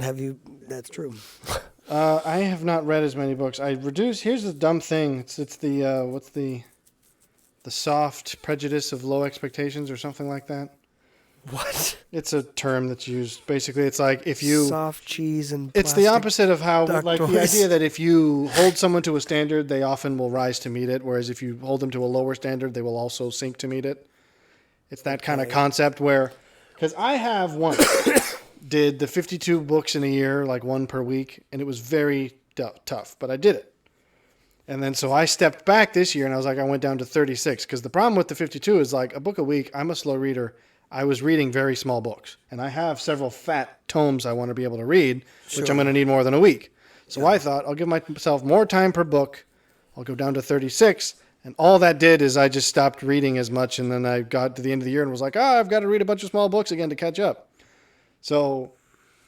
Have you? That's true. I have not read as many books. I reduce. Here's the dumb thing. It's the what's the soft prejudice of low expectations or something like that. What? It's a term that's used. Basically, it's like if you soft cheese and it's the plastic opposite of how duck like the toys. idea that if you hold someone to a standard, they often will rise to meet it. Whereas if you hold them to a lower standard, they will also sink to meet it. It's that kind of concept where, because I have once did the 52 books in a year, like one per week, and it was very tough, but I did it. And then so I stepped back this year and I was like, I went down to 36 because the problem with the 52 is like a book a week. I'm a slow reader. I was reading very small books and I have several fat tomes I want to be able to read, which I'm going to need more than a week. So I thought I'll give myself more time per book. I'll go down to 36. And all that did is I just stopped reading as much. And then I got to the end of the year and was like, I've got to read a bunch of small books again to catch up. So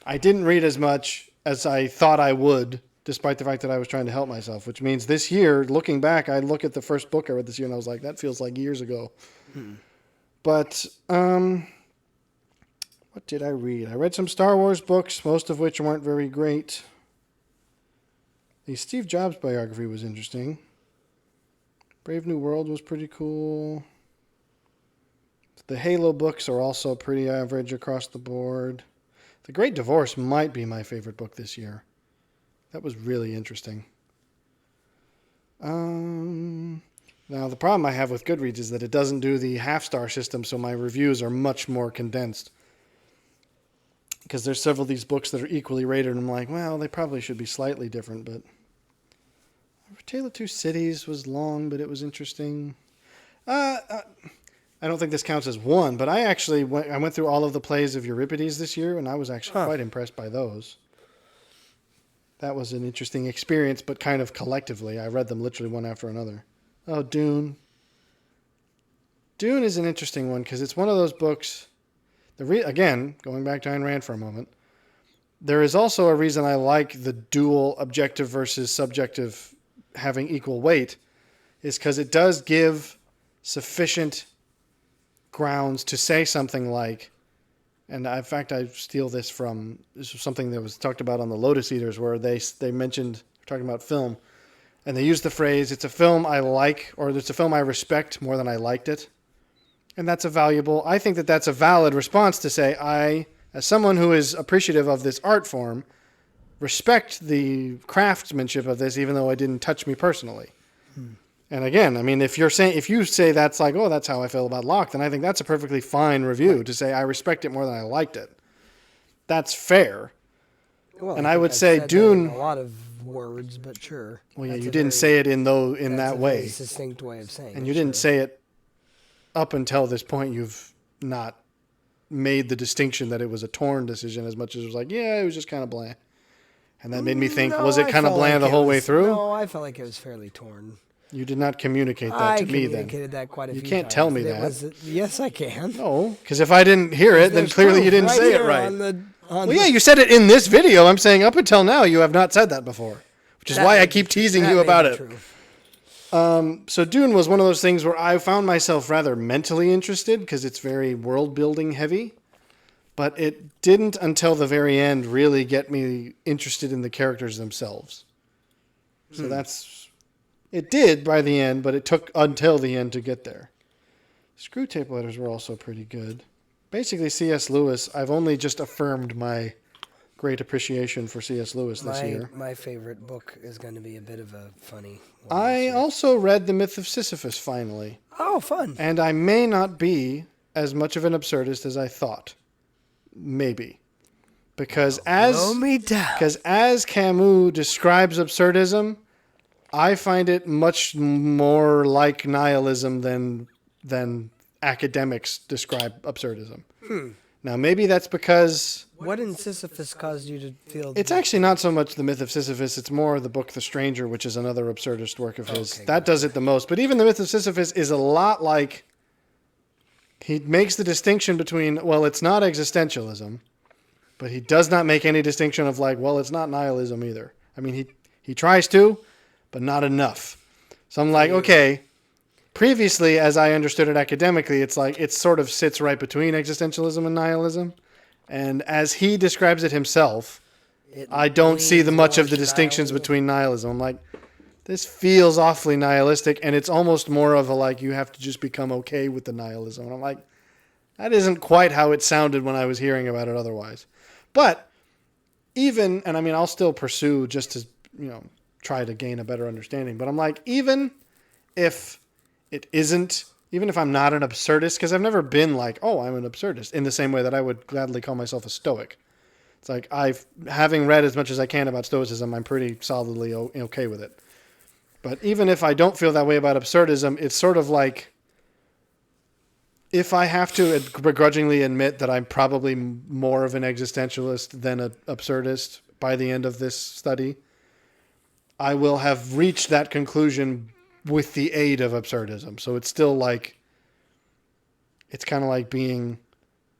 I didn't read as much as I thought I would, despite the fact that I was trying to help myself, which means this year, looking back, I look at the first book I read this year and I was like, that feels like years ago. But what did I read? I read some Star Wars books, most of which weren't very great. The Steve Jobs biography was interesting. Brave New World was pretty cool. The Halo books are also pretty average across the board. The Great Divorce might be my favorite book this year. That was really interesting. Now, the problem I have with Goodreads is that it doesn't do the half-star system, so my reviews are much more condensed. Because there's several of these books that are equally rated, and I'm like, well, they probably should be slightly different, but... Tale of Two Cities was long, but it was interesting. I don't think this counts as one, but I went through all of the plays of Euripides this year, and I was actually quite impressed by those. That was an interesting experience, but kind of collectively. I read them literally one after another. Oh, Dune. Dune is an interesting one because it's one of those books... Again, going back to Ayn Rand for a moment, there is also a reason I like the dual objective versus subjective having equal weight, is because it does give sufficient grounds to say something like, and in fact I steal this was something that was talked about on the Lotus Eaters, where they mentioned, talking about film, and they used the phrase, it's a film I like, or it's a film I respect more than I liked it. And I think that that's a valid response to say, I, as someone who is appreciative of this art form, respect the craftsmanship of this, even though it didn't touch me personally. And again, I mean, if you say that's like, oh, that's how I feel about Locke, then I think that's a perfectly fine review to say I respect it more than I liked it. That's fair. Well, and I would say Dune. A lot of words, but sure. Well, yeah, you didn't say it in that way. Very succinct way of saying. And you didn't say it up until this point. You've not made the distinction that it was a torn decision as much as it was like, yeah, it was just kind of bland. And that made me think, was it kind of bland the whole way through? No, I felt like it was fairly torn. You did not communicate that to me then. I communicated that quite a few times. You can't tell me that. Yes, I can. No, because if I didn't hear it, then clearly you didn't say it right. Yeah, you said it in this video. I'm saying up until now you have not said that before, which is why I keep teasing you about it. So Dune was one of those things where I found myself rather mentally interested because it's very world-building heavy. But it didn't, until the very end, really get me interested in the characters themselves. So it did by the end, but it took until the end to get there. Screw Tape Letters were also pretty good. Basically, C.S. Lewis, I've only just affirmed my great appreciation for C.S. Lewis this year. My favorite book is going to be a bit of a funny one. I also read The Myth of Sisyphus, finally. Oh, fun. And I may not be as much of an absurdist as I thought. Maybe. Because as Camus describes absurdism, I find it much more like nihilism than academics describe absurdism. Now, maybe that's because... What in Sisyphus caused you to feel... It's actually not so much The Myth of Sisyphus, it's more the book The Stranger, which is another absurdist work of his. That does it the most. But even The Myth of Sisyphus is a lot like... He makes the distinction between, well, it's not existentialism, but he does not make any distinction of like, well, it's not nihilism either. I mean, he tries to, but not enough. So I'm like, okay, previously, as I understood it academically, it's like it sort of sits right between existentialism and nihilism. And as he describes it himself, I don't see the leans much more of the to distinctions nihilism. between nihilism. I'm like, this feels awfully nihilistic, and it's almost more of a like you have to just become okay with the nihilism. And I'm like, that isn't quite how it sounded when I was hearing about it otherwise. But even, and I mean, I'll still pursue just to, try to gain a better understanding. But I'm like, even if it isn't, even if I'm not an absurdist, because I've never been like, oh, I'm an absurdist, in the same way that I would gladly call myself a stoic. It's like having read as much as I can about stoicism, I'm pretty solidly okay with it. But even if I don't feel that way about absurdism, it's sort of like, if I have to begrudgingly admit that I'm probably more of an existentialist than an absurdist by the end of this study, I will have reached that conclusion with the aid of absurdism. So it's still like, it's kind of like being,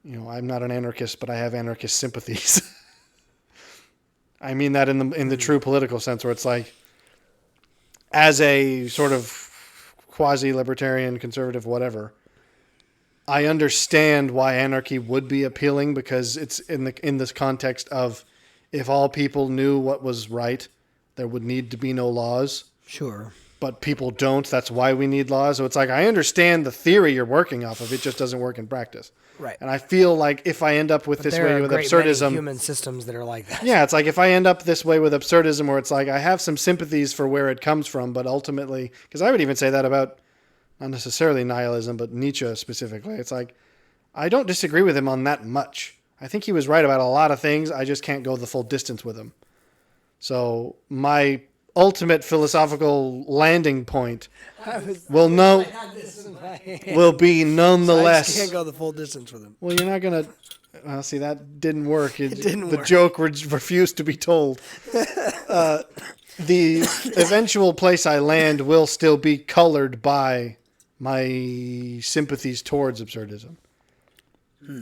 I'm not an anarchist, but I have anarchist sympathies. I mean that in the true political sense, where it's like, as a sort of quasi-libertarian, conservative, whatever, I understand why anarchy would be appealing, because it's in this context of, if all people knew what was right, there would need to be no laws. Sure. But people don't. That's why we need laws. So it's like, I understand the theory you're working off of. It just doesn't work in practice. Right. And I feel like if I end up with this way with absurdism, there are human systems that are like that. yeah, it's like if I end up this way with absurdism, where it's like I have some sympathies for where it comes from, but ultimately, because I would even say that about not necessarily nihilism, but Nietzsche specifically. It's like, I don't disagree with him on that much. I think he was right about a lot of things. I just can't go the full distance with him. So my ultimate philosophical landing point will be nonetheless. So I just can't go the full distance with him. Well, you're not gonna. Well, see, that didn't work. It didn't the work. joke refused to be told. The eventual place I land will still be colored by my sympathies towards absurdism.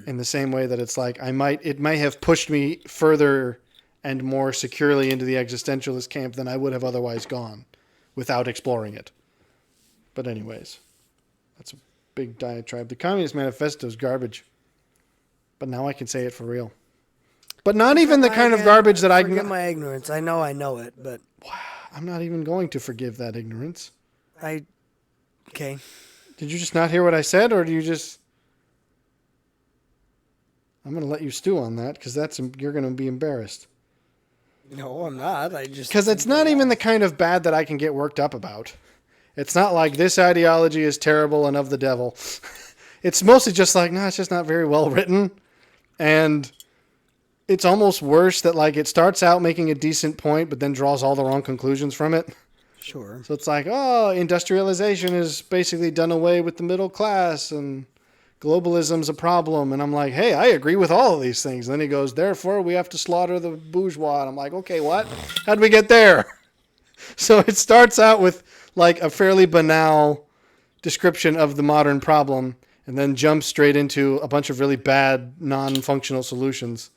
In the same way that it's like, it might have pushed me further and more securely into the existentialist camp than I would have otherwise gone without exploring it. But anyways, that's a big diatribe. The Communist Manifesto is garbage. But now I can say it for real. But not even the kind of garbage that I can... Forgive my ignorance. I know it, but... I'm not even going to forgive that ignorance. Okay. Did you just not hear what I said, or do you just... I'm going to let you stew on that, because you're going to be embarrassed. No, I'm not. Because it's not even the kind of bad that I can get worked up about. It's not like this ideology is terrible and of the devil. It's mostly just like, no, it's just not very well written. And it's almost worse that like it starts out making a decent point, but then draws all the wrong conclusions from it. Sure. So it's like, oh, industrialization is basically done away with the middle class, and globalism's a problem. And I'm like, hey, I agree with all of these things. And then he goes, therefore, we have to slaughter the bourgeois. And I'm like, okay, what? How'd we get there? So it starts out with like a fairly banal description of the modern problem, and then jumps straight into a bunch of really bad, non-functional solutions.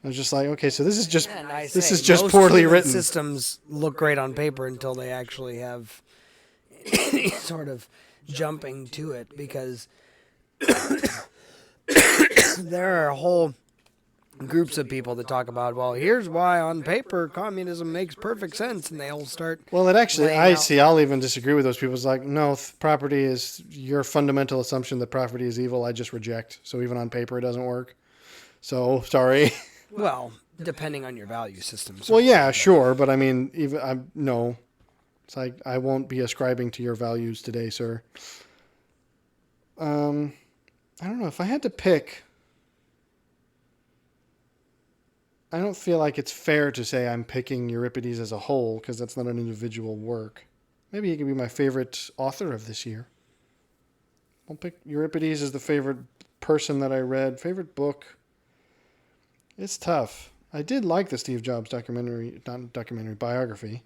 I was just like, okay, so this is just poorly written. Systems look great on paper until they actually have any sort of jumping to it, because there are whole groups of people that talk about, well, here's why on paper communism makes perfect sense, and they all start... Well, I'll even disagree with those people. It's like, no, property is your fundamental assumption that property is evil. I just reject. So even on paper, it doesn't work. So, sorry. Well, depending on your value system. Well, yeah, sure. But I mean, no. It's like, I won't be ascribing to your values today, sir. I don't know. If I had to pick, I don't feel like it's fair to say I'm picking Euripides as a whole, because that's not an individual work. Maybe he can be my favorite author of this year. I'll pick Euripides as the favorite person that I read. Favorite book. It's tough. I did like the Steve Jobs biography.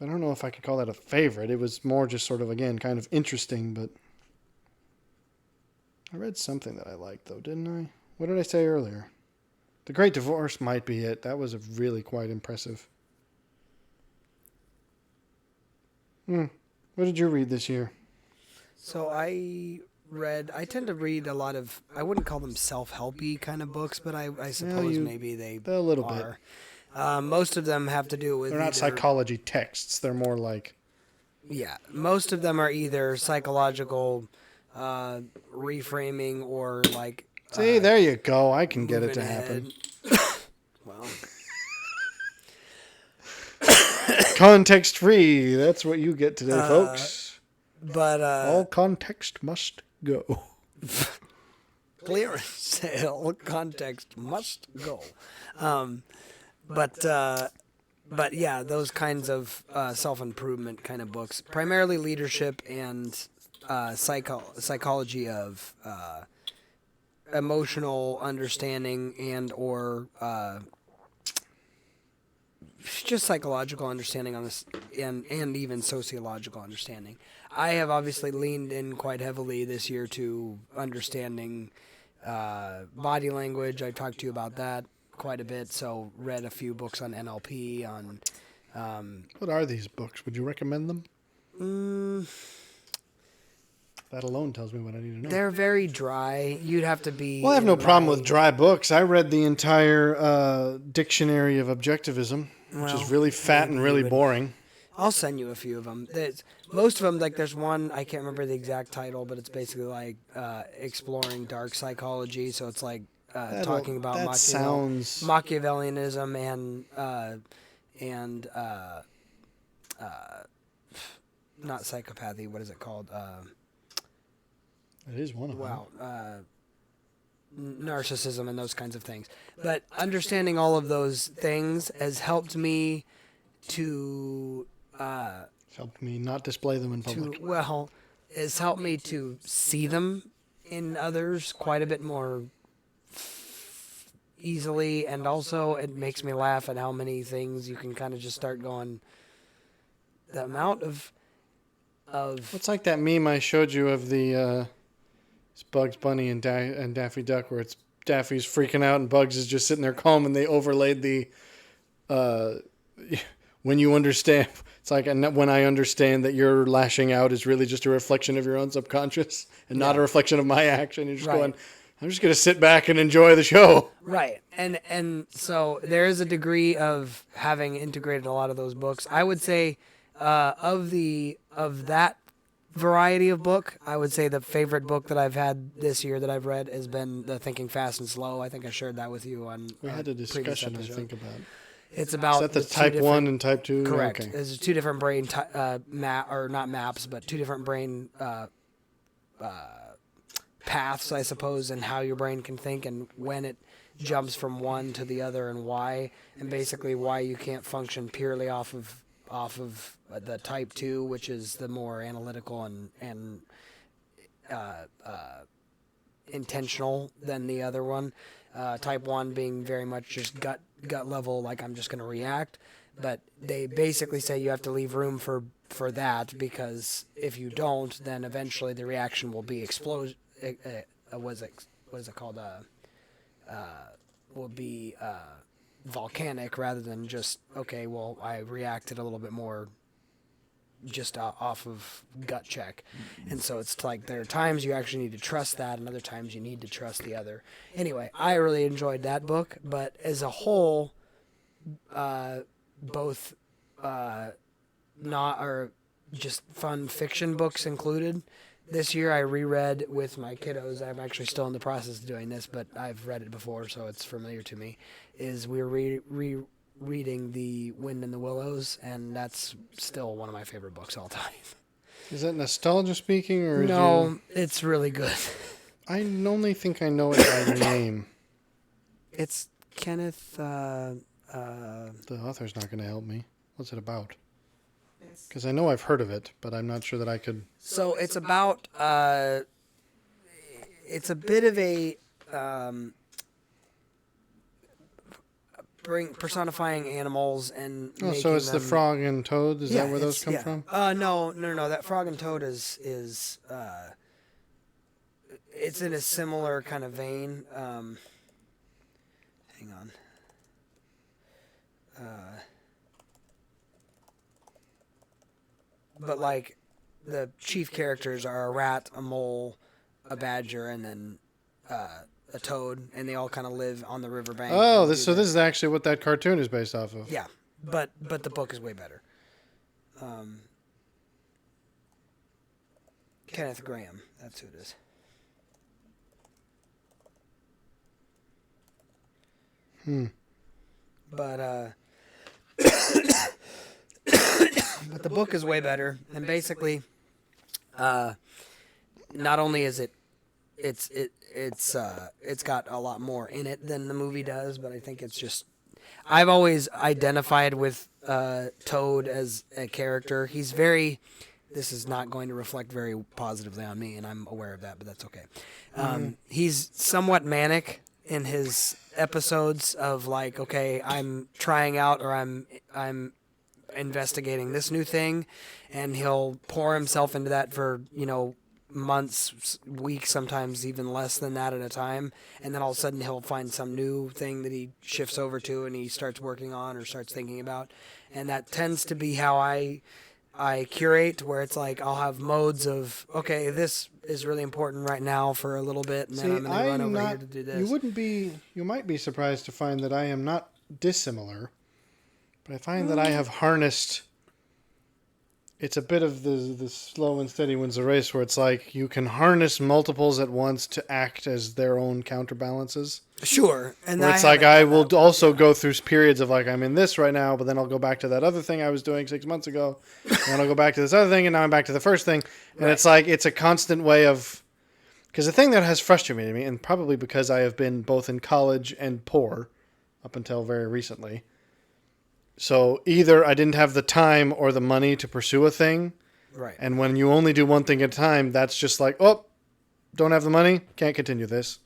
I don't know if I could call that a favorite. It was more just sort of, again, kind of interesting, but I read something that I liked, though, didn't I? What did I say earlier? The Great Divorce might be it. That was really quite impressive. What did you read this year? So I tend to read a lot of, I wouldn't call them self-helpy kind of books, but I suppose maybe they a little are. Most of them have to do with They're not either, psychology texts. They're more like... yeah, most of them are either psychological reframing or like See, there you go. I can get it moving to happen. ahead. Well, Context free. That's what you get today, folks. but All context must go. clearance sale context must go. Um, but yeah, those kinds of self-improvement kind of books, primarily leadership and psychology of emotional understanding and or just psychological understanding on this, and even sociological understanding. I have obviously leaned in quite heavily this year to understanding body language. I talked to you about that quite a bit, so read a few books on NLP, on What are these books? Would you recommend them? That alone tells me what I need to know. they're very dry. You'd have to be Well, I have no in problem my- with dry books. I read the entire dictionary of objectivism, which is Well, really fat and maybe really you would- boring. I'll send you a few of them. Most of them, like there's one, I can't remember the exact title, but it's basically like exploring dark psychology. So it's like talking about that sounds... Machiavellianism and not psychopathy. What is it called? It is one of them. Wow. Narcissism and those kinds of things. But understanding all of those things has helped me to It's helped me not display them in public. it's helped me to see them in others quite a bit more easily, and also it makes me laugh at how many things you can kind of just start going. The amount of It's like that meme I showed you of the it's Bugs Bunny and Daffy Duck, where it's Daffy's freaking out and Bugs is just sitting there calm, and they overlaid the when you understand. It's like, and when I understand that you're lashing out is really just a reflection of your own subconscious and not a reflection of my action. You're just Right. going, I'm just going to sit back and enjoy the show. right, and so there is a degree of having integrated a lot of those books. I would say of that variety of book, I would say the favorite book that I've had this year that I've read has been the Thinking Fast and Slow. I think I shared that with you on We had a previous discussion, I episode. think, about. It's about Is that the two type different- 1 and type 2? Correct. Okay. There's two different brain or not maps, but two different brain paths, I suppose, and how your brain can think and when it jumps from one to the other and why, and basically why you can't function purely off of the type 2, which is the more analytical and intentional than the other one. Type 1 being very much just gut level, like I'm just going to react. But they basically say you have to leave room for that, because if you don't, then eventually the reaction will be explosion. What is it called? Will be volcanic rather than just, okay, well, I reacted a little bit more just off of gut check. And so it's like there are times you actually need to trust that, and other times you need to trust the other. Anyway, I really enjoyed that book, but as a whole, both not or just fun fiction books included. This year I reread with my kiddos. I'm actually still in the process of doing this, but I've read it before, so it's familiar to me. We're reading The Wind in the Willows, and that's still one of my favorite books all time. Is that nostalgia speaking, or No, it's really good. I only think I know it by name. It's Kenneth. The author's not going to help me. What's it about? Because I know I've heard of it, but I'm not sure that I could. So it's about. It's a bit of a. Personifying animals and. Oh, so it's the frog and toad? Is that where those come from? No. That frog and toad is it's in a similar kind of vein. Hang on. But like the chief characters are a rat, a mole, a badger, and then a a toad, and they all kind of live on the riverbank. Oh, and this is actually what that cartoon is based off of. Yeah, but the book is way better. Kenneth Graham, that's who it is. But but the book is way better, and basically, not only is it's got a lot more in it than the movie does, but I think it's just I've always identified with Toad as a character. He's very. This is not going to reflect very positively on me, and I'm aware of that, but that's okay. He's somewhat manic in his episodes of like, okay, I'm trying out or I'm investigating this new thing, and he'll pour himself into that for months, weeks, sometimes even less than that at a time, and then all of a sudden he'll find some new thing that he shifts over to and he starts working on or starts thinking about, and that tends to be how I curate, where it's like I'll have modes of, okay, this is really important right now for a little bit, and then I'm going to run over here to do this. You might be surprised to find that I am not dissimilar, but I find that I have harnessed. It's a bit of the slow and steady wins the race, where it's like you can harness multiples at once to act as their own counterbalances. Sure. And where it's like I will also go through periods of like I'm in this right now, but then I'll go back to that other thing I was doing 6 months ago. And then I'll go back to this other thing, and now I'm back to the first thing. And It's like it's a constant way of... Because the thing that has frustrated me, and probably because I have been both in college and poor up until very recently... So either I didn't have the time or the money to pursue a thing. Right. And when you only do one thing at a time, that's just like, oh, don't have the money, can't continue this.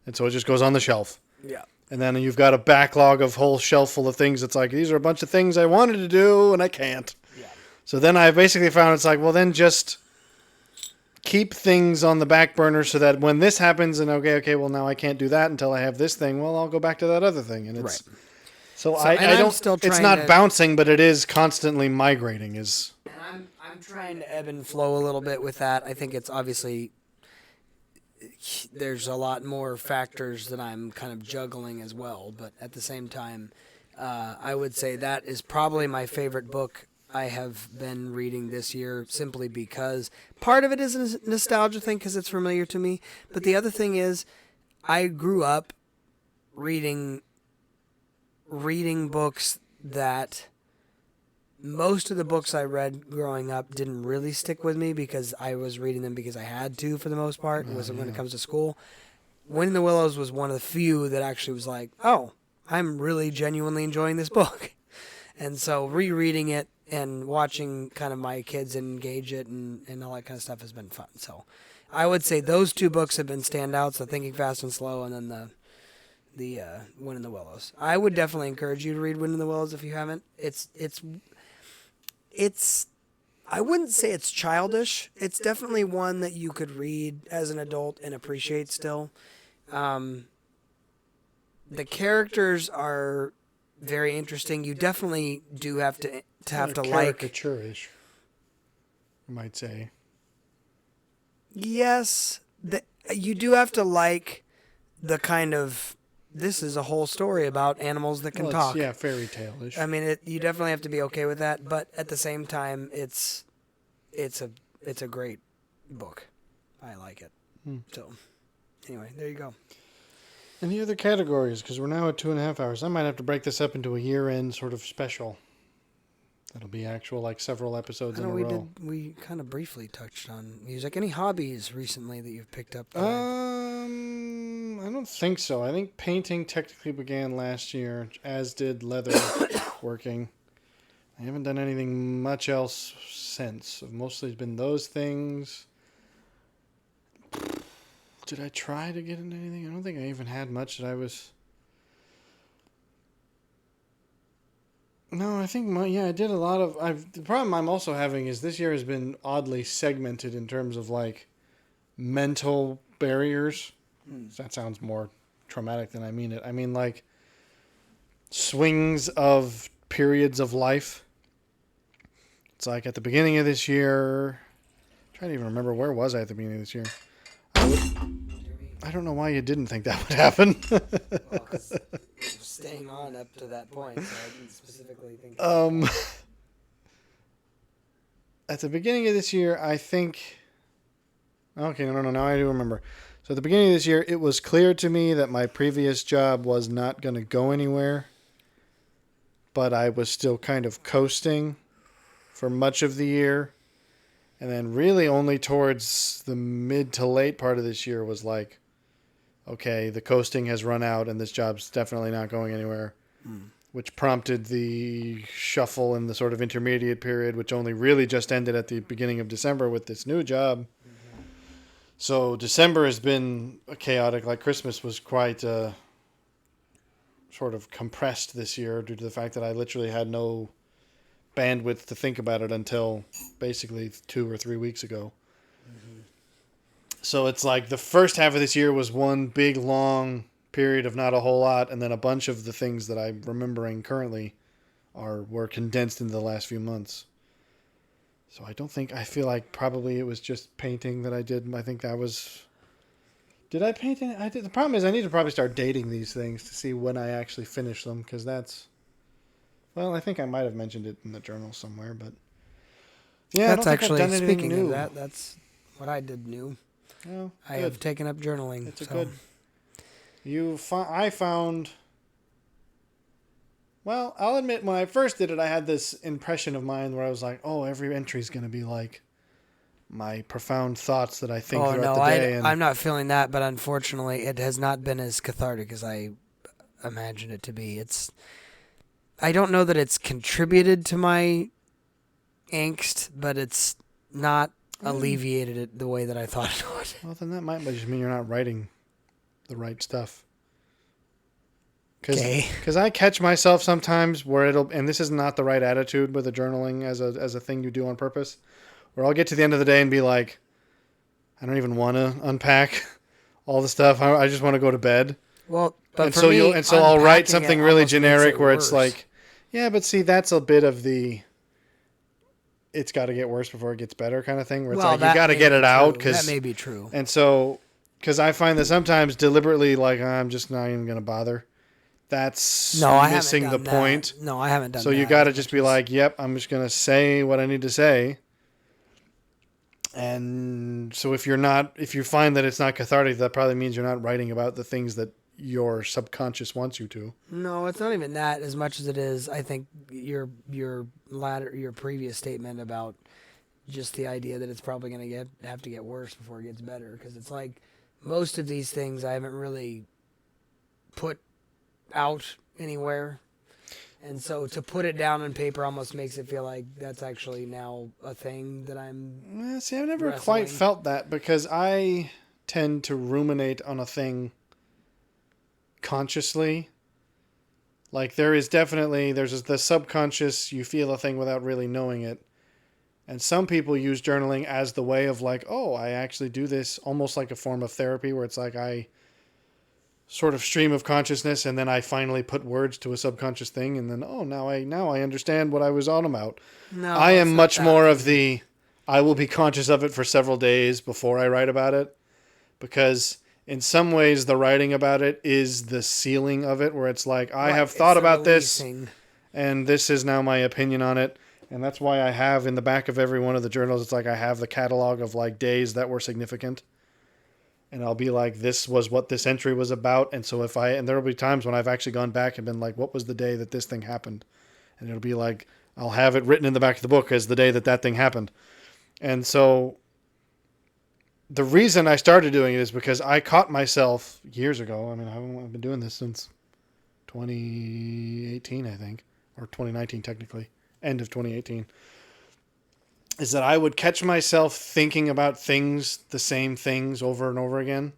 And so it just goes on the shelf. Yeah. And then you've got a backlog of whole shelf full of things. It's like, these are a bunch of things I wanted to do and I can't. Yeah. So then I basically found it's like, well, then just keep things on the back burner so that when this happens and okay, well, now I can't do that until I have this thing. Well, I'll go back to that other thing. And it's... Right. So I don't. It's not bouncing, but it is constantly migrating. And I'm trying to ebb and flow a little bit with that. I think it's obviously there's a lot more factors that I'm kind of juggling as well. But at the same time, I would say that is probably my favorite book I have been reading this year, simply because part of it is a nostalgia thing because it's familiar to me. But the other thing is, I grew up reading books that most of the books I read growing up didn't really stick with me because I was reading them because I had to for the most part. When it comes to school. Wind in the Willows was one of the few that actually was like, oh, I'm really genuinely enjoying this book. And so rereading it and watching kind of my kids engage it and all that kind of stuff has been fun. So I would say those two books have been standouts, the Thinking Fast and Slow and then the Wind in the Willows. I would definitely encourage you to read Wind in the Willows if you haven't. It's I wouldn't say it's childish. It's definitely one that you could read as an adult and appreciate still. The characters are very interesting. You definitely do have to like caricature-ish, you might say. Yes, you do have to like the kind of... This is a whole story about animals that can talk. Yeah, fairy tale-ish. I mean, you definitely have to be okay with that, but at the same time, it's a great book. I like it. So, anyway, there you go. Any other categories? Because we're now at 2.5 hours. I might have to break this up into a year-end sort of special. That'll be actual, like several episodes in a row. We kind of briefly touched on music. Any hobbies recently that you've picked up? I don't think so. I think painting technically began last year, as did leather working. I haven't done anything much else since. Mostly been those things. Did I try to get into anything? I don't think I even had much that I was... No, I think I did a lot of... The problem I'm also having is this year has been oddly segmented in terms of like mental barriers. That sounds more traumatic than I mean it. I mean like swings of periods of life. It's like at the beginning of this year... I'm trying to even remember where was I at the beginning of this year. I don't know why you didn't think that would happen. Well, because staying on up to that point, so I didn't specifically think. um, at the beginning of this year, I think. Okay, no. Now I do remember. So at the beginning of this year, it was clear to me that my previous job was not going to go anywhere, but I was still kind of coasting for much of the year. And then really only towards the mid to late part of this year was like, okay, the coasting has run out and this job's definitely not going anywhere, which prompted the shuffle in the sort of intermediate period, which only really just ended at the beginning of December with this new job. So December has been chaotic. Like Christmas was quite sort of compressed this year due to the fact that I literally had no bandwidth to think about it until basically 2 or 3 weeks ago. So it's like the first half of this year was one big long period of not a whole lot, and then a bunch of the things that I'm remembering currently were condensed into the last few months. So I feel like probably it was just painting that I did. I think that was. Did I paint it? I did. The problem is I need to probably start dating these things to see when I actually finish them, because that's. Well, I think I might have mentioned it in the journal somewhere, but yeah, That's I don't think actually I've done anything speaking new. of that. That's what I did new. Oh, I good. have taken up journaling. That's a so. good. I found. Well, I'll admit when I first did it, I had this impression of mine where I was like, "Oh, every entry is going to be like my profound thoughts that I think throughout the day." And I'm not feeling that, but unfortunately, it has not been as cathartic as I imagined it to be. I don't know that it's contributed to my angst, but it's not alleviated it the way that I thought it would. well, then that might just mean you're not writing the right stuff. Okay. Because I catch myself sometimes where and this is not the right attitude with the journaling as a thing you do on purpose, where I'll get to the end of the day and be like, I don't even want to unpack all the stuff. I just want to go to bed. Well, but And for so me, I'll write unpacking something it really almost makes generic it where it's worse. like, yeah, but see, that's a bit of the it's got to get worse before it gets better kind of thing, where it's like you got to get it out. That may be true. And so, because I find that sometimes deliberately, like, I'm just not even going to bother. That's missing the point. No, I haven't done that. So you got to just be like, yep, I'm just going to say what I need to say. And so if you find that it's not cathartic, that probably means you're not writing about the things that your subconscious wants you to. No, it's not even that as much as it is, I think, your previous statement about just the idea that it's probably going to have to get worse before it gets better. Because it's like most of these things I haven't really put out anywhere. And so to put it down on paper almost makes it feel like that's actually now a thing that I'm See, I've never wrestling. quite felt that, because I tend to ruminate on a thing consciously. Like there's the subconscious, you feel a thing without really knowing it. And some people use journaling as the way of like, oh, I actually do this almost like a form of therapy, where it's like I sort of stream of consciousness, and then I finally put words to a subconscious thing, and then now I understand what I was on about. No, I am much more of the I will be conscious of it for several days before I write about it, because in some ways the writing about it is the sealing of it, where it's like I have thought about this, and this is now my opinion on it. And that's why I have in the back of every one of the journals, it's like I have the catalog of like days that were significant. And I'll be like, this was what this entry was about. And so and there will be times when I've actually gone back and been like, what was the day that this thing happened? And it'll be like, I'll have it written in the back of the book as the day that thing happened. And so the reason I started doing it is because I caught myself years ago. I mean, I've been doing this since 2018, I think, or 2019, technically, end of 2018. Is that I would catch myself thinking about the same things over and over again,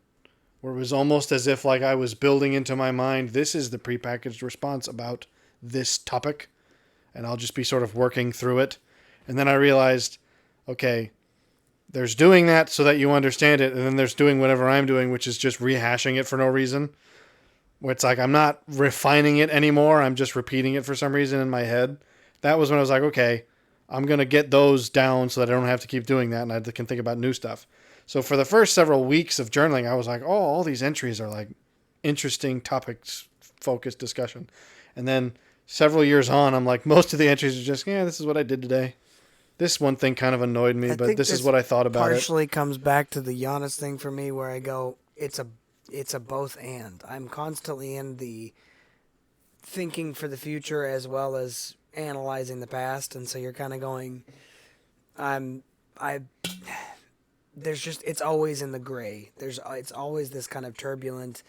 where it was almost as if like I was building into my mind, this is the prepackaged response about this topic, and I'll just be sort of working through it. And then I realized, okay, there's doing that so that you understand it, and then there's doing whatever I'm doing, which is just rehashing it for no reason, where it's like I'm not refining it anymore, I'm just repeating it for some reason in my head. That was when I was like, okay, I'm going to get those down so that I don't have to keep doing that, and I can think about new stuff. So for the first several weeks of journaling, I was like, oh, all these entries are like interesting topics, focused discussion. And then several years on, I'm like, most of the entries are just, yeah, this is what I did today. This one thing kind of annoyed me, I but think this is what I thought about it. partially comes back to the Giannis thing for me, where I go, it's a both and. I'm constantly in the thinking for the future as well as analyzing the past, and so you're kind of going, I there's just it's always in the gray. It's always this kind of turbulent.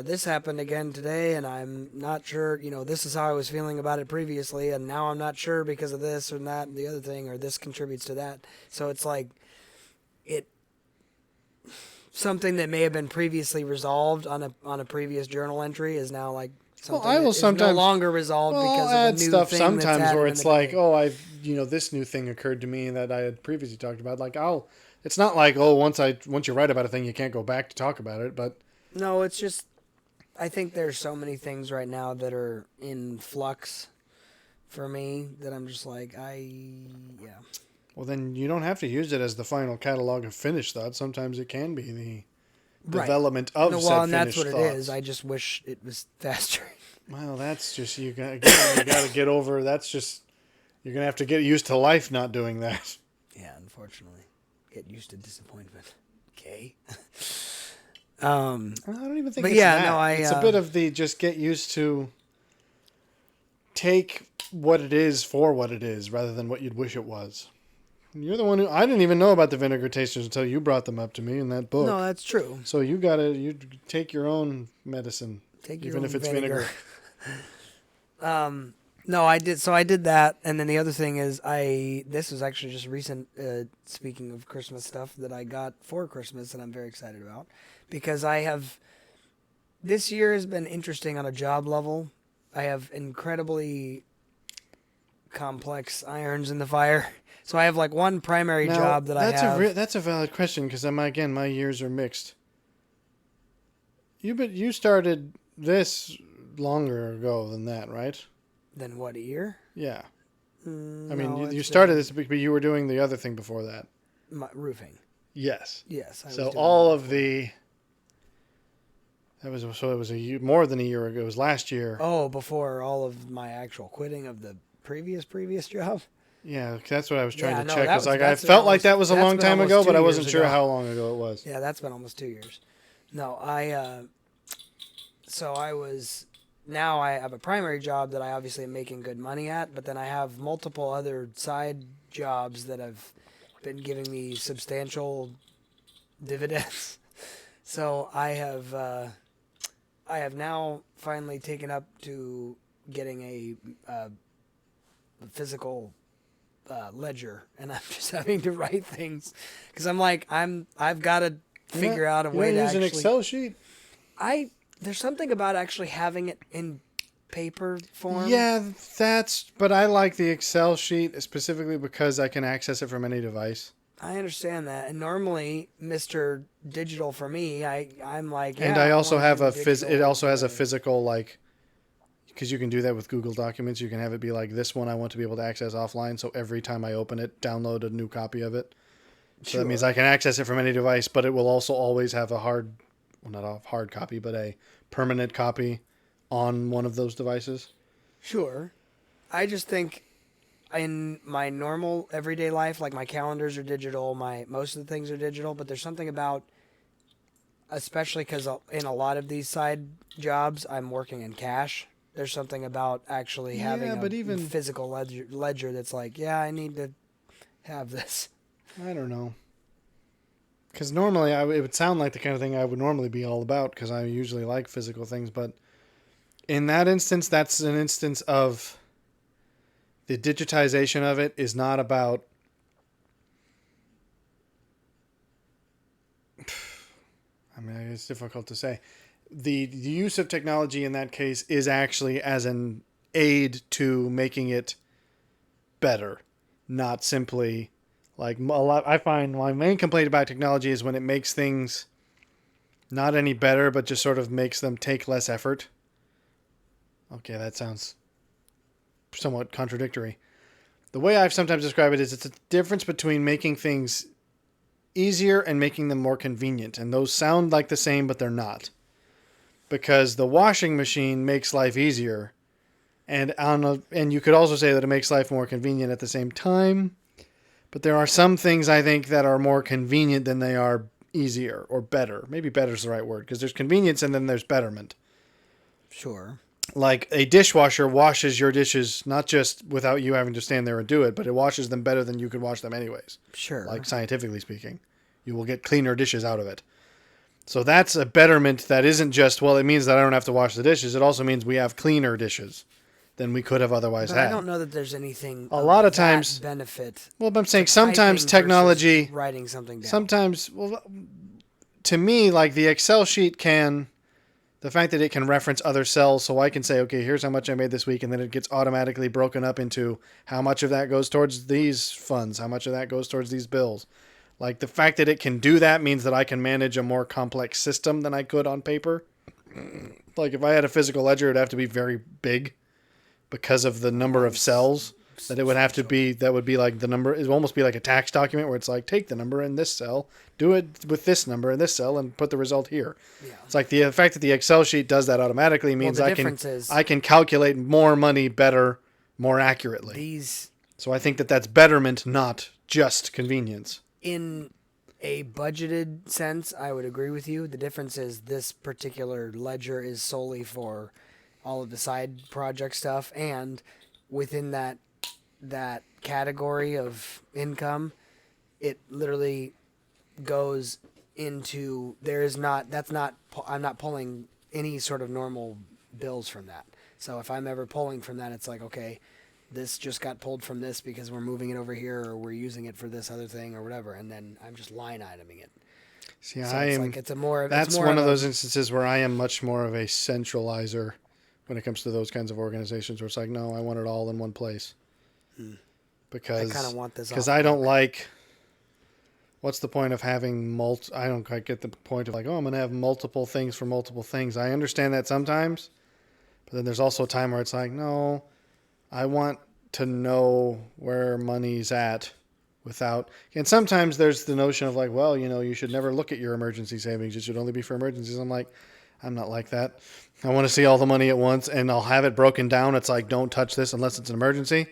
This happened again today, and I'm not sure. This is how I was feeling about it previously, and now I'm not sure because of this or that and the other thing, or this contributes to that. So it's like it something that may have been previously resolved on a previous journal entry is now like something I will that is sometimes no longer resolved because I'll of a add new stuff thing sometimes that's where added it's in the like, day. oh, this new thing occurred to me that I had previously talked about. Like, it's not like, oh, once you write about a thing, you can't go back to talk about it. But No, it's just I think there's so many things right now that are in flux for me that I'm just like yeah. well, then you don't have to use it as the final catalog of finished thoughts. Sometimes it can be the Right. development of No, said well, and that's finished what it thoughts. is. I just wish it was faster. Well, that's just you got to get over. That's just you're gonna have to get used to life not doing that. Yeah, unfortunately, get used to disappointment. Okay. I don't even think But it's yeah, that. no, It's a bit of the just get used to take what it is for what it is rather than what you'd wish it was. You're the one who I didn't even know about the vinegar tasters until you brought them up to me in that book. No, that's true. So you take your own medicine, Take your even own if it's vinegar. vinegar. No, I did. So I did that, and then the other thing is, this was actually just recent. Speaking of Christmas stuff that I got for Christmas, that I'm very excited about, because this year has been interesting on a job level. I have incredibly complex irons in the fire. So I have like one primary job that I have. That's a valid question because my years are mixed. You started this longer ago than that, right? Then what, a year? Yeah. I No, mean, you it's started this, but you were doing the other thing before that. roofing. Yes. Yes. I was So doing all that of before. it was more than a year ago. It was last year. Oh, before all of my actual quitting of the previous job. Yeah, that's what I was trying Yeah, to no, check. that Cause was- like I that's been felt like almost- that was a that's long been time almost ago, 2 but I wasn't years sure ago. how long ago it was. Yeah, that's been almost 2 years. No, so now I have a primary job that I obviously am making good money at, but then I have multiple other side jobs that have been giving me substantial dividends. So I have now finally taken up to getting a physical ledger, and I'm just having to write things because I'm like I've got to figure out a way to use actually. an Excel sheet. There's something about actually having it in paper form. Yeah, but I like the Excel sheet specifically because I can access it from any device. I understand that, and normally, Mr. Digital for me, I'm like, yeah, And I also want have to do it also has a whatever. physical, like, because you can do that with Google Documents. You can have it be like, this one I want to be able to access offline. So every time I open it, download a new copy of it. So that means I can access it from any device, but it will also always have not a hard copy, but a permanent copy on one of those devices. Sure. I just think in my normal everyday life, like my calendars are digital, most of the things are digital, but there's something about, especially because in a lot of these side jobs, I'm working in cash. There's something about actually having a physical ledger that's like, yeah, I need to have this. I don't know. Because normally it would sound like the kind of thing I would normally be all about because I usually like physical things. But in that instance, that's an instance of the digitization of it is not about. I mean, it's difficult to say. The use of technology in that case is actually as an aid to making it better, not simply like a lot. I find my main complaint about technology is when it makes things not any better, but just sort of makes them take less effort. Okay, that sounds somewhat contradictory. The way I've sometimes described it is it's a difference between making things easier and making them more convenient. And those sound like the same, but they're not. Because the washing machine makes life easier. And you could also say that it makes life more convenient at the same time. But there are some things I think that are more convenient than they are easier or better. Maybe better is the right word, because there's convenience and then there's betterment. Sure. Like a dishwasher washes your dishes not just without you having to stand there and do it, but it washes them better than you could wash them anyways. Sure. Like scientifically speaking, you will get cleaner dishes out of it. So that's a betterment that isn't just, well, it means that I don't have to wash the dishes. It also means we have cleaner dishes than we could have otherwise But had. I don't know that there's anything a lot of that times benefit. Well, but I'm saying to sometimes typing technology, versus writing something down. sometimes, well, to me, like the Excel sheet can, the fact that it can reference other cells, so I can say, okay, here's how much I made this week, and then it gets automatically broken up into how much of that goes towards these funds, how much of that goes towards these bills. Like the fact that it can do that means that I can manage a more complex system than I could on paper. Like if I had a physical ledger, it'd have to be very big because of the number of cells that it would have to be. That would be like the number. It would almost be like a tax document where it's like, take the number in this cell, do it with this number in this cell, and put the result here. Yeah. It's like the fact that the Excel sheet does that automatically means I can calculate more money better, more accurately. So I think that that's betterment, not just convenience. In a budgeted sense, I would agree with you. The difference is this particular ledger is solely for all of the side project stuff, and within that category of income, it literally goes into I'm not pulling any sort of normal bills from that. So if I'm ever pulling from that, it's like, okay, this just got pulled from this because we're moving it over here or we're using it for this other thing or whatever, and then I'm just line iteming it. See, so that's one of those instances where I am much more of a centralizer when it comes to those kinds of organizations where it's like, no, I want it all in one place. Because I kind of want this because I don't like, what's the point of having I don't quite get the point of like, oh, I'm going to have multiple things for multiple things. I understand that sometimes, but then there's also a time where it's like, no, I want to know where money's at without, and sometimes there's the notion of like, well, you should never look at your emergency savings. It should only be for emergencies. I'm like, I'm not like that. I want to see all the money at once, and I'll have it broken down. It's like, don't touch this unless it's an emergency,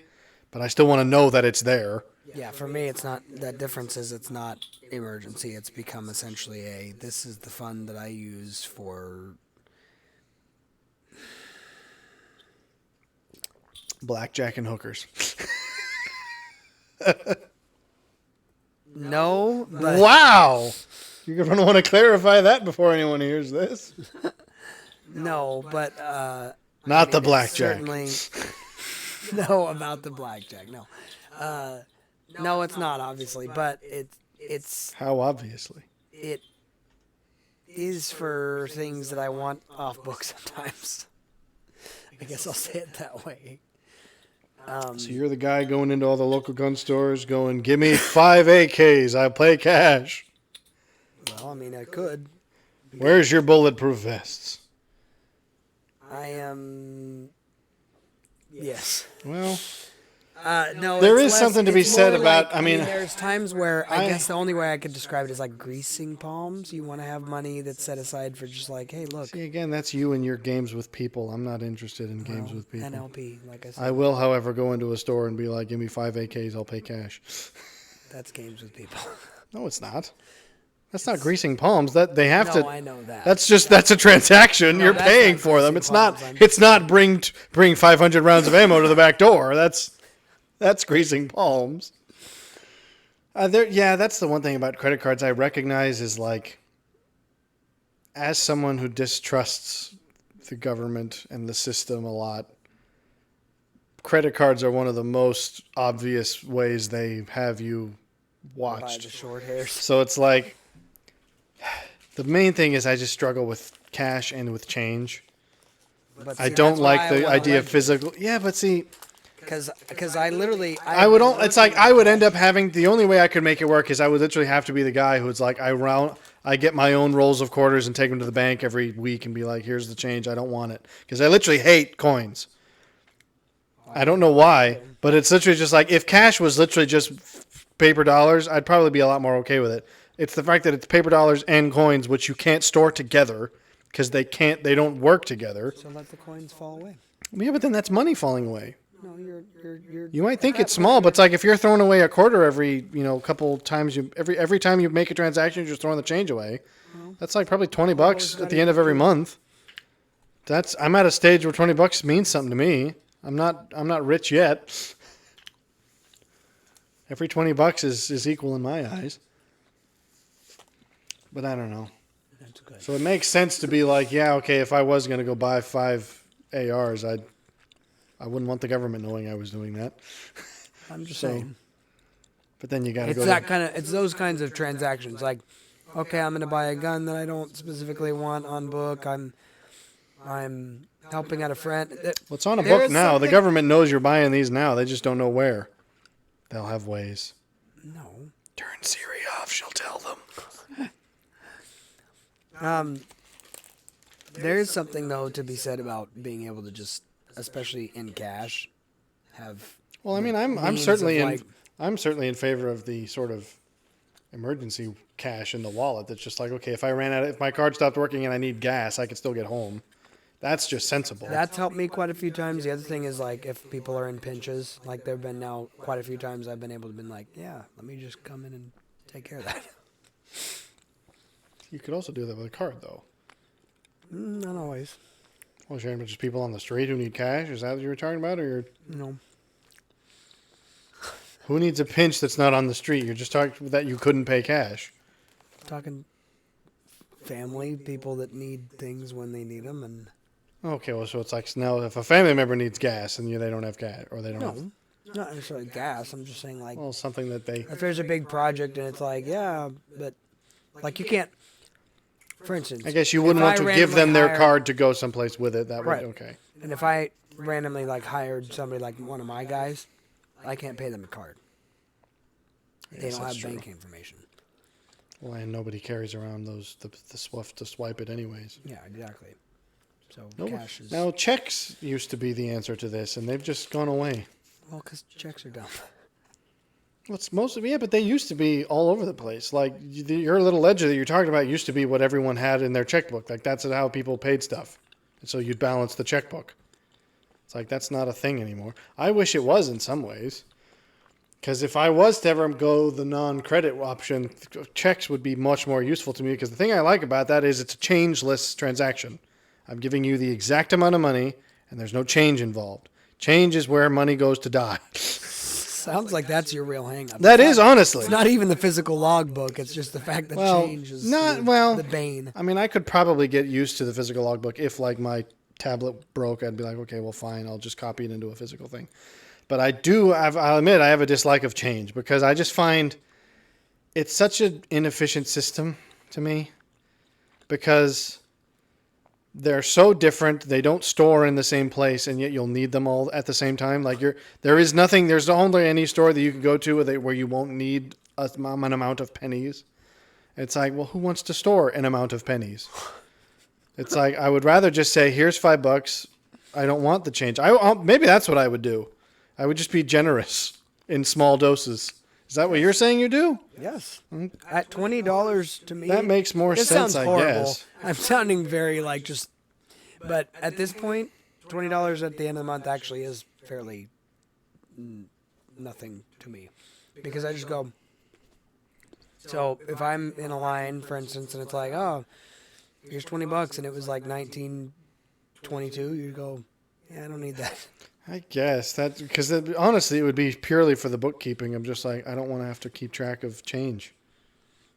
but I still want to know that it's there. Yeah, for me, it's not, that difference is it's not emergency. It's become essentially this is the fund that I use for blackjack and hookers. No, but wow. You're going to want to clarify that before anyone hears this. No, but not the blackjack. Certainly, no, about the blackjack. No, no, it's not obviously, but it's how obviously it is for things that I want off book sometimes. I guess I'll say it that way. So you're the guy going into all the local gun stores going, give me 5 AKs, I'll pay cash. Well, I mean, I could. Where's your bulletproof vests? I am... Yes. Well... no, there is something to be said about, I mean, there's times where I guess the only way I could describe it is like greasing palms. You want to have money that's set aside for just like, hey, look. See, again, that's you and your games with people. I'm not interested in games with people. NLP, like I said. I will, however, go into a store and be like, give me 5 AKs, I'll pay cash. That's games with people. No, it's not. That's not greasing palms. That they have to. No, I know that. That's a transaction. You're paying for them. It's not bring 500 rounds of ammo to the back door. That's greasing palms. That's the one thing about credit cards I recognize is like, as someone who distrusts the government and the system a lot, credit cards are one of the most obvious ways they have you watched. By the short hairs. So it's like, the main thing is I just struggle with cash and with change. But see, I don't like the idea of physical. Yeah, but see... Because I literally... I would end up having... The only way I could make it work is I would literally have to be the guy who's like, I get my own rolls of quarters and take them to the bank every week and be like, here's the change. I don't want it. Because I literally hate coins. I don't know why, but it's literally just like, if cash was literally just paper dollars, I'd probably be a lot more okay with it. It's the fact that it's paper dollars and coins, which you can't store together because they don't work together. So let the coins fall away. Yeah, but then that's money falling away. No, you're. You might think it's small, but it's like if you're throwing away a quarter every, couple times every time you make a transaction, you're just throwing the change away. That's like probably $20 at the end of every month. I'm at a stage where $20 means something to me. I'm not rich yet. Every $20 is equal in my eyes. But I don't know. That's good. So it makes sense to be like, yeah, okay, if I was going to go buy 5 ARs, I wouldn't want the government knowing I was doing that. I'm just saying. But then you got to go. It's those kinds of transactions. Like, okay, I'm going to buy a gun that I don't specifically want on book. I'm helping out a friend. Well, it's on a book now. The government knows you're buying these now. They just don't know where. They'll have ways. No. Turn Siri off. She'll tell them. There is something though to be said about being able to just, especially in cash, have. Well, I mean, I'm certainly in favor of the sort of emergency cash in the wallet. That's just like, okay, if my card stopped working and I need gas, I can still get home. That's just sensible. That's helped me quite a few times. The other thing is like if people are in pinches, like there've been now quite a few times I've been able to be like, yeah, let me just come in and take care of that. You could also do that with a card, though. Not always. Well, you're just people on the street who need cash. Is that what you were talking about, or No. Who needs a pinch that's not on the street? You're just talking that you couldn't pay cash. Talking family, people that need things when they need them, and. Okay, well, so it's like now if a family member needs gas and they don't have gas, or they don't have... Not necessarily gas. I'm just saying, like... Well, something that they... If there's a big project and it's like, yeah, but... Like, you can't... For instance... I guess you wouldn't want to give them their card to go someplace with it. That way, okay. And if I randomly, like, hired somebody, like one of my guys, I can't pay them a card. They don't have bank information. Well, and nobody carries around the stuff to swipe it anyways. Yeah, exactly. So cash is... Now, checks used to be the answer to this, and they've just gone away. Well, because checks are dumb. Well, it's but they used to be all over the place. Like, your little ledger that you're talking about used to be what everyone had in their checkbook. Like, that's how people paid stuff. And so you'd balance the checkbook. It's like, that's not a thing anymore. I wish it was in some ways. Because if I was to ever go the non-credit option, checks would be much more useful to me. Because the thing I like about that is it's a changeless transaction. I'm giving you the exact amount of money, and there's no change involved. Change is where money goes to die. Sounds like that's your real hang-up. That is, honestly. It's not even the physical logbook. It's just the fact that change is the bane. I mean, I could probably get used to the physical logbook. If, like, my tablet broke, I'd be like, okay, well, fine. I'll just copy it into a physical thing. But I'll admit, I have a dislike of change because I just find it's such an inefficient system to me because... They're so different. They don't store in the same place, and yet you'll need them all at the same time. Like there's only any store that you can go to where you won't need an amount of pennies. It's like, well, who wants to store an amount of pennies? It's like, I would rather just say, here's $5. I don't want the change. Maybe that's what I would do. I would just be generous in small doses. Is that what you're saying you do? Yes. At $20 to me. That makes more sense, I guess. I'm sounding very but at this point, $20 at the end of the month actually is fairly nothing to me. Because I just go, so if I'm in a line, for instance, and it's like, oh, here's $20 and it was like $19.22, you'd go, yeah, I don't need that. I guess that because honestly, it would be purely for the bookkeeping. I'm just like, I don't want to have to keep track of change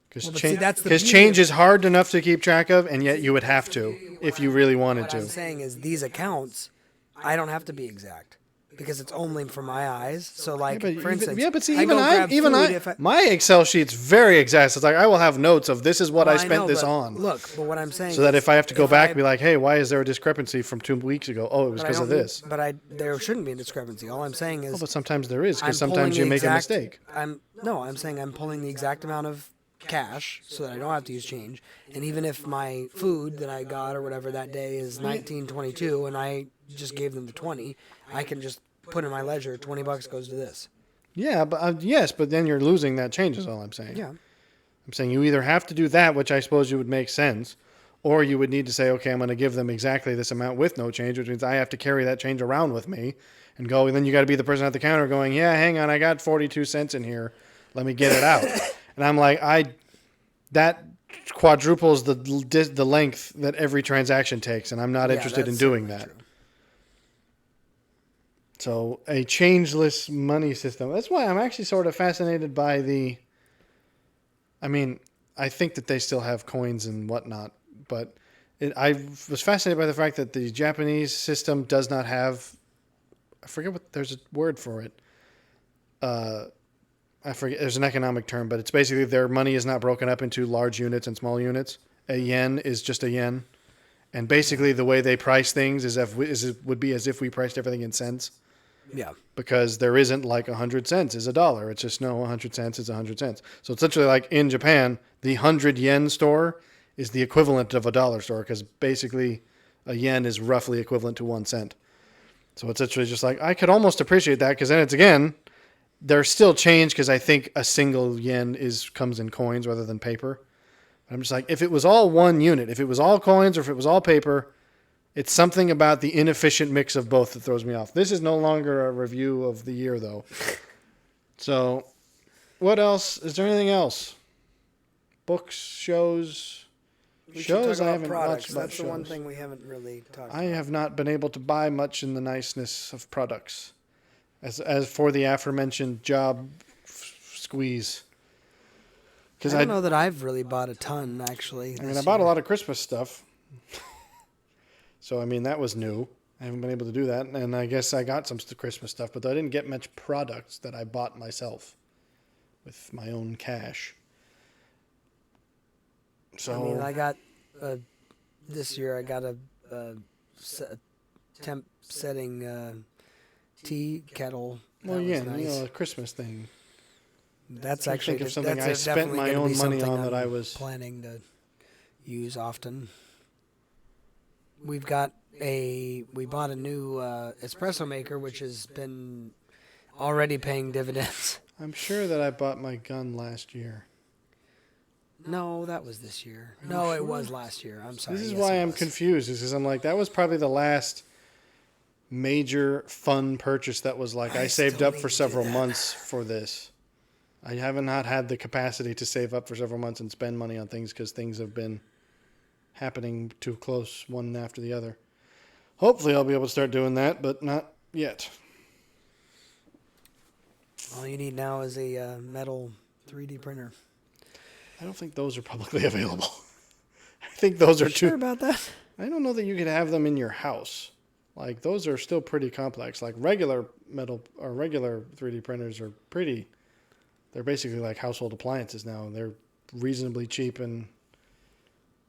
because change is hard enough to keep track of, and yet you would have to if you really wanted to. What I'm saying is these accounts, I don't have to be exact because it's only for my eyes. So like, for instance, my Excel sheet's very exact. It's like I will have notes of this is what I spent this on. Look, but what I'm saying so that if I have to go back and be like, hey, why is there a discrepancy from 2 weeks ago? Oh, it was because of this. But there shouldn't be a discrepancy. All I'm saying is, but sometimes there is because sometimes you make a mistake. I'm saying I'm pulling the exact amount of cash so that I don't have to use change. And even if my food that I got or whatever that day is $19.22 and I just gave them the 20, I can just put in my ledger, $20 goes to this. Yeah, but yes, but then you're losing that change is all I'm saying. Yeah. I'm saying you either have to do that, which I suppose you would make sense, or you would need to say, okay, I'm going to give them exactly this amount with no change, which means I have to carry that change around with me and go. And then you got to be the person at the counter going, yeah, hang on, I got 42 cents in here. Let me get it out. And I'm like, that quadruples the length that every transaction takes, and I'm not interested in doing that. True. So a changeless money system. That's why I'm actually sort of fascinated by I think that they still have coins and whatnot, but I was fascinated by the fact that the Japanese system does not have, I forget there's a word for it. I forget, there's an economic term, but it's basically their money is not broken up into large units and small units. A yen is just a yen. And basically the way they price things would be as if we priced everything in cents. Yeah. Because there isn't like 100 cents is a dollar. It's just 100 cents is 100 cents. So it's literally like in Japan, the 100 yen store is the equivalent of a dollar store because basically a yen is roughly equivalent to 1 cent. So it's literally just like, I could almost appreciate that because then it's again, there's still change because I think a single yen comes in coins rather than paper. I'm just like, if it was all one unit, if it was all coins or if it was all paper, it's something about the inefficient mix of both that throws me off. This is no longer a review of the year, though. So, what else? Is there anything else? Books, shows? Shows, I haven't watched much. That's the one thing we haven't really talked about. I have not been able to buy much in the niceness of products. As for the aforementioned job squeeze. I don't know that I've really bought a ton, actually. I bought a lot of Christmas stuff. So, that was new. I haven't been able to do that. And I guess I got some Christmas stuff, but I didn't get much products that I bought myself with my own cash. So I got, this year I got a temp setting tea kettle. Well, yeah, nice. A Christmas thing. That's actually think of something I spent my own money on that I was planning to use often. We bought a new espresso maker, which has been already paying dividends. I'm sure that I bought my gun last year. No, that was this year. No, it was last year. I'm sorry. This is why I'm confused. Is because I'm like, that was probably the last major fun purchase that was like I saved up for several months for this. I haven't not had the capacity to save up for several months and spend money on things because things have been happening too close one after the other. Hopefully I'll be able to start doing that, but not yet. All you need now is a metal 3D printer. I don't think those are publicly available. I think those are sure about that? I don't know that you could have them in your house. Like, those are still pretty complex. Like, regular metal or regular 3D printers are they're basically like household appliances now. They're reasonably cheap and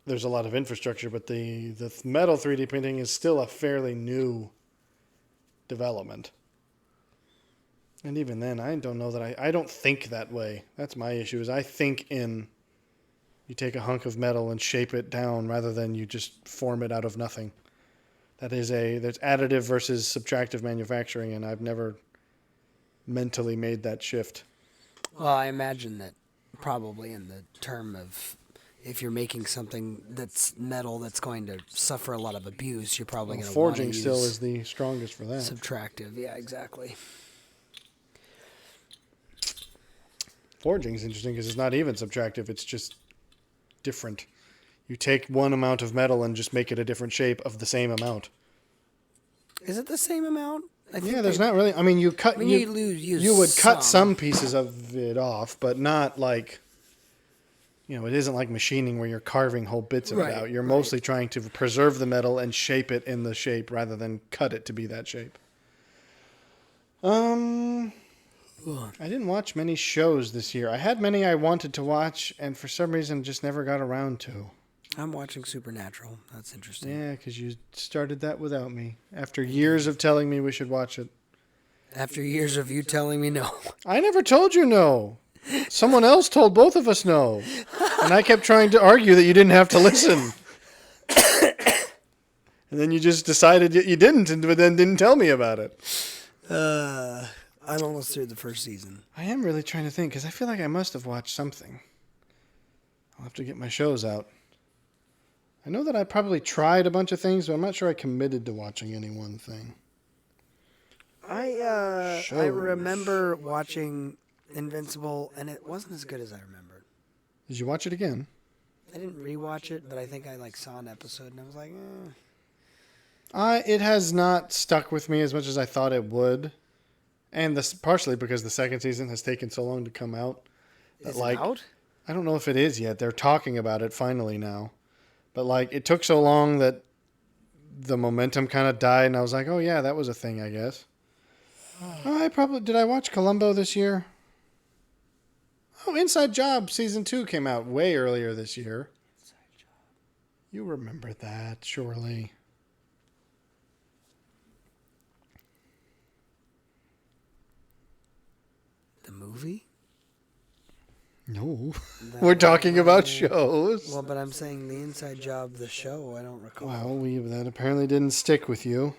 there's a lot of infrastructure, but the metal 3D printing is still a fairly new development. And even then, I don't know that I don't think that way. That's my issue, is I think in you take a hunk of metal and shape it down rather than you just form it out of nothing. There's additive versus subtractive manufacturing, and I've never mentally made that shift. Well, I imagine that probably in the term of if you're making something that's metal that's going to suffer a lot of abuse, you're probably going to want to use... Forging still is the strongest for that. Subtractive, yeah, exactly. Forging is interesting because it's not even subtractive, it's just different. You take one amount of metal and just make it a different shape of the same amount. Is it the same amount? There's not really. You cut. You would cut some pieces of it off, but not like. It isn't like machining where you're carving whole bits of it out. You're mostly trying to preserve the metal and shape it in the shape rather than cut it to be that shape. I didn't watch many shows this year. I had many I wanted to watch, and for some reason just never got around to. I'm watching Supernatural. That's interesting. Yeah, because you started that without me. After years of telling me we should watch it. After years of you telling me no. I never told you no. Someone else told both of us no. And I kept trying to argue that you didn't have to listen. And then you just decided you didn't, but then didn't tell me about it. I'm almost through the first season. I am really trying to think, because I feel like I must have watched something. I'll have to get my shows out. I know that I probably tried a bunch of things, but I'm not sure I committed to watching any one thing. I Shows. remember watching Invincible, and it wasn't as good as I remembered. Did you watch it again? I didn't rewatch it, but I think I saw an episode, and I was like, It has not stuck with me as much as I thought it would, and this partially because the second season has taken so long to come out. Is it out? I don't know if it is yet. They're talking about it finally now, but it took so long that the momentum kind of died, and I was like, oh yeah, that was a thing, I guess. Did I watch Columbo this year? Oh, Inside Job season 2 came out way earlier this year. Inside Job. You remember that, surely. The movie? No. We're talking about shows. Well, but I'm saying the Inside Job, the show, I don't recall. Well, that apparently didn't stick with you.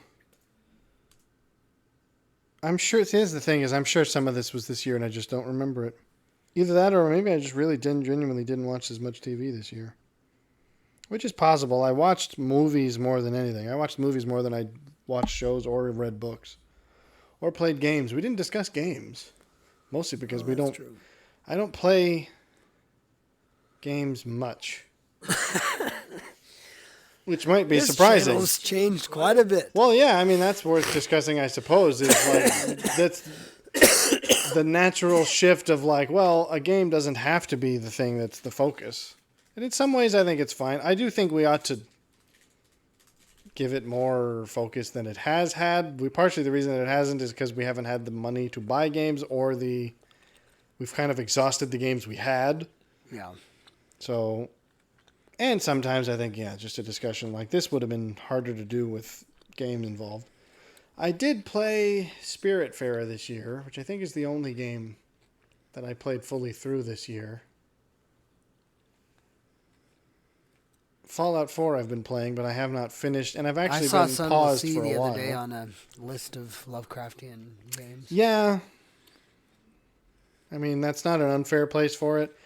I'm sure, here's the thing is, I'm sure some of this was this year and I just don't remember it. Either that or maybe I just really genuinely didn't watch as much TV this year. Which is possible. I watched movies more than anything. I watched movies more than I watched shows or read books. Or played games. We didn't discuss games. Mostly because True. I don't play games much. Which might be surprising. This channel's changed quite a bit. Well, yeah, I mean, that's worth discussing, I suppose. That's the natural shift of a game doesn't have to be the thing that's the focus. And in some ways, I think it's fine. I do think we ought to give it more focus than it has had. Partially the reason that it hasn't is because we haven't had the money to buy games or we've kind of exhausted the games we had. Yeah. So, and sometimes I think, just a discussion like this would have been harder to do with games involved. I did play Spiritfarer this year, which I think is the only game that I played fully through this year. Fallout 4 I've been playing, but I have not finished, and I've actually been paused for a while. I saw the other day on a list of Lovecraftian games. Yeah. I mean, that's not an unfair place for it.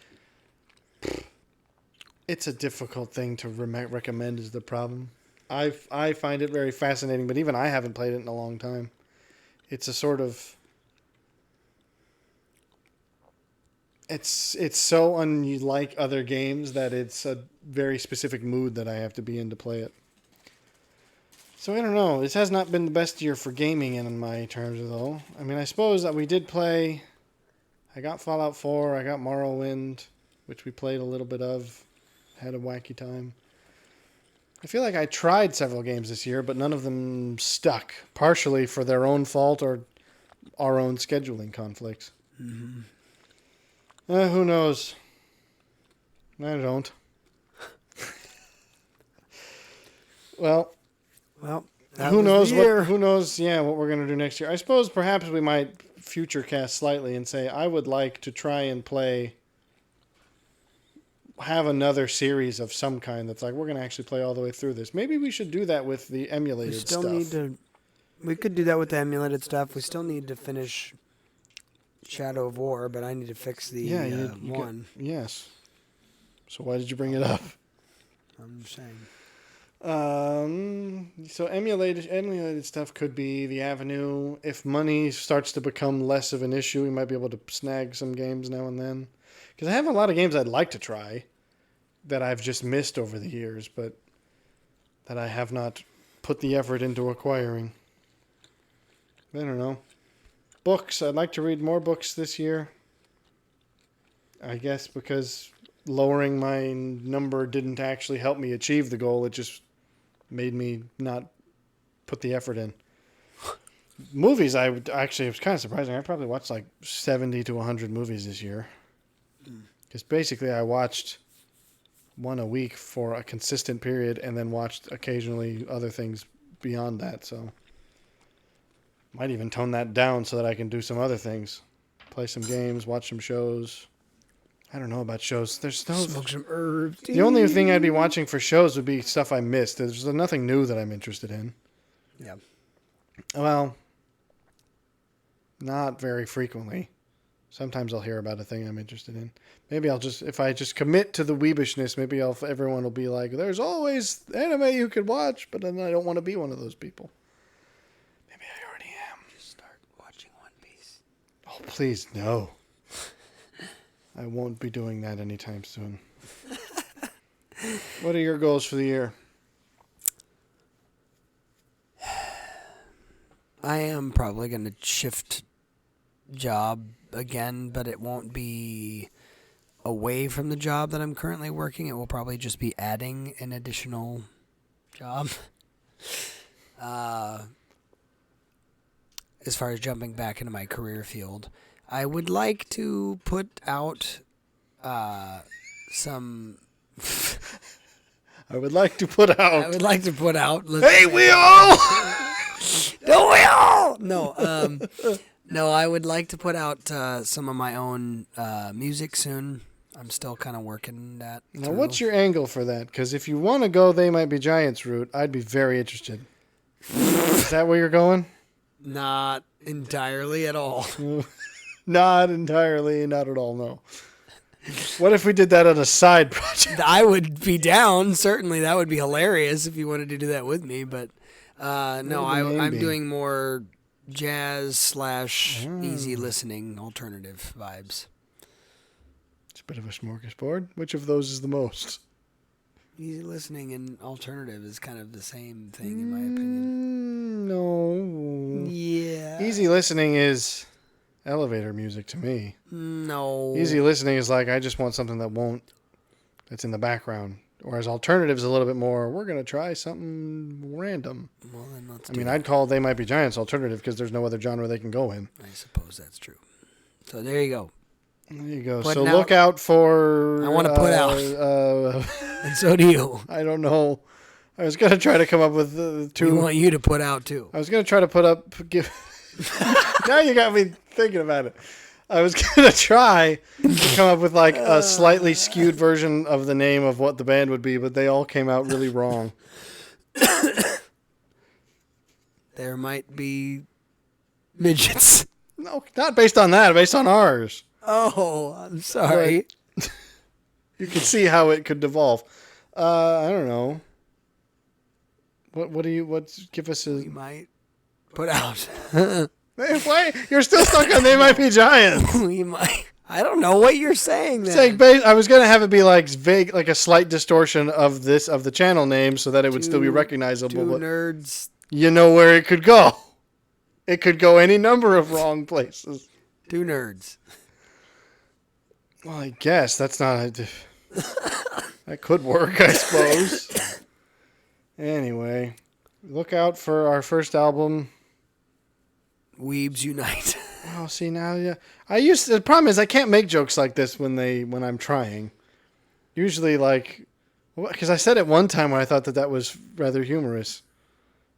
It's a difficult thing to recommend is the problem. I find it very fascinating, but even I haven't played it in a long time. It's a sort of... It's so unlike other games that it's a very specific mood that I have to be in to play it. So I don't know. This has not been the best year for gaming in my terms, though. I mean, I suppose that we did play... I got Fallout 4, I got Morrowind, which we played a little bit of. Had a wacky time. I feel like I tried several games this year, but none of them stuck. Partially for their own fault or our own scheduling conflicts. Mm-hmm. Who knows? I don't. Well, who knows what we're going to do next year. I suppose perhaps we might future cast slightly and say I would like to try and have another series of some kind that's we're going to actually play all the way through this. Maybe we should do that with the emulated stuff. We could do that with the emulated stuff. We still need to finish Shadow of War, but I need to fix the one. Yes. So why did you bring it up? I'm just saying. So emulated stuff could be the avenue. If money starts to become less of an issue, we might be able to snag some games now and then. Because I have a lot of games I'd like to try that I've just missed over the years, but that I have not put the effort into acquiring. I don't know. Books. I'd like to read more books this year. I guess because lowering my number didn't actually help me achieve the goal. It just made me not put the effort in. Movies, it was kind of surprising. I probably watched 70 to 100 movies this year. Because basically I watched one a week for a consistent period and then watched occasionally other things beyond that. So might even tone that down so that I can do some other things. Play some games, watch some shows. I don't know about shows. There's no... Smoke some herbs. The only thing I'd be watching for shows would be stuff I missed. There's nothing new that I'm interested in. Yeah. Well, not very frequently. Sometimes I'll hear about a thing I'm interested in. Maybe if I just commit to the weebishness, maybe everyone will be like, there's always anime you could watch, but then I don't want to be one of those people. Maybe I already am. Just start watching One Piece. Oh, please, no. I won't be doing that anytime soon. What are your goals for the year? I am probably going to shift job again, but it won't be away from the job that I'm currently working. It will probably just be adding an additional job. As far as jumping back into my career field, I would like to put out some. I would like to put out. I would like to put out. Hey, we all! Don't we all? No, no. I would like to put out some of my own music soon. I'm still kind of working that. Now, what's your angle for that? Because if you want to go, They Might Be Giants route, I'd be very interested. Is that where you're going? Not entirely at all. Not entirely, not at all, no. What if we did that on a side project? I would be down. Certainly, that would be hilarious if you wanted to do that with me. But no, I'm doing more jazz / easy listening alternative vibes. It's a bit of a smorgasbord. Which of those is the most? Easy listening and alternative is kind of the same thing, in my opinion. No. Yeah. Easy listening is elevator music to me. No. Easy listening is like, I just want something that's in the background. Whereas alternative is a little bit more, we're going to try something random. Well, then let's I'd call They Might Be Giants alternative because there's no other genre they can go in. I suppose that's true. So there you go. There you go. Putting So look out for... I want to put out. And so do you. I don't know. I was going to try to come up with two... We want you to put out, too. I was going to try to put up... Now you got me thinking about it. I was going to try to come up with like a slightly skewed version of the name of what the band would be, but they all came out really wrong. There might be midgets. No, not based on that. Based on ours. Oh, I'm sorry. You can see how it could devolve. I don't know. Give us We a... might put out. Why? You're still stuck on They Might Be Giants. We might. I don't know what you're saying then. Saying I was going to have it be like vague, like a slight distortion of the channel name so that it would still be recognizable. Two but nerds. You know where it could go. It could go any number of wrong places. Two nerds. Well, I guess that's not... That could work, I suppose. Anyway, look out for our first album... Weebs Unite. Oh, see now, yeah. The problem is I can't make jokes like this when I'm trying. Usually, like, because I said it one time where I thought that was rather humorous,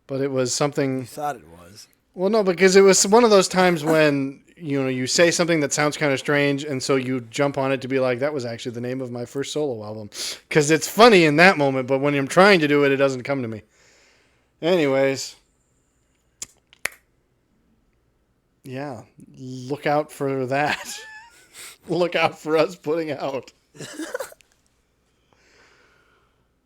but it was something. You thought it was. Well, no, because it was one of those times when you say something that sounds kind of strange, and so you jump on it to be like, that was actually the name of my first solo album, because it's funny in that moment, but when I'm trying to do it, it doesn't come to me. Anyways. Yeah, look out for that. Look out for us putting out.